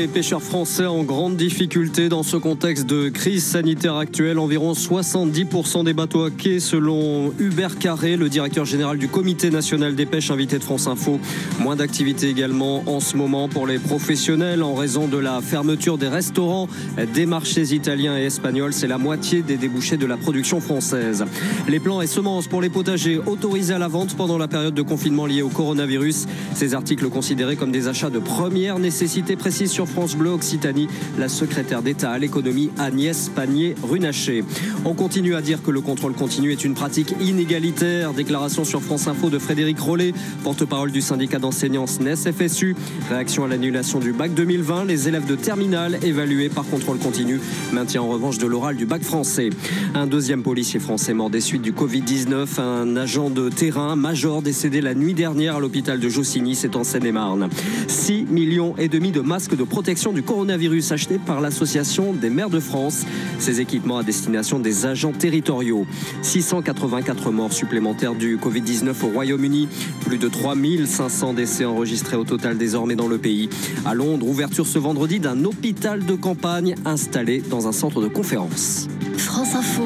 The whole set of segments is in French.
les pêcheurs français en grande difficulté dans ce contexte de crise sanitaire actuelle. Environ 70% des bateaux à quai selon Hubert Carré, le directeur général du Comité national des pêches invité de France Info. Moins d'activité également en ce moment pour les professionnels en raison de la fermeture des restaurants, des marchés italiens et espagnols. C'est la moitié des débouchés de la production française. Les plants et semences pour les potagers autorisés à la vente pendant la période de confinement liée au coronavirus. Ces articles considérés comme des achats de première nécessité, précise sur France Bleu Occitanie la secrétaire d'État à l'économie Agnès Pannier-Runacher. On continue à dire que le contrôle continu est une pratique inégalitaire. Déclaration sur France Info de Frédéric Rollet, porte-parole du syndicat d'enseignants SNES-FSU. Réaction à l'annulation du bac 2020. Les élèves de terminale évalués par contrôle continu. Maintien en revanche de l'oral du bac français. Un deuxième policier français mort des suites du Covid-19. Un agent de terrain, major, décédé la nuit dernière à l'hôpital de Jossigny, c'est en Seine-et-Marne. 6,5 millions de masques de protection du coronavirus achetés par l'Association des maires de France. Ces équipements à destination des agents territoriaux. 684 morts supplémentaires du Covid-19 au Royaume-Uni. Plus de 3500 décès enregistrés au total désormais dans le pays. À Londres, ouverture ce vendredi d'un hôpital de campagne installé dans un centre de conférence. France Info.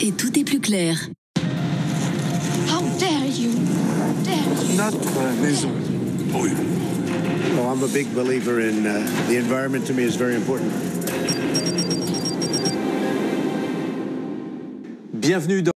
Et tout est plus clair. How dare you? Notre maison brûle. Oh, I'm a big believer in the environment. To me is very important. Bienvenue dans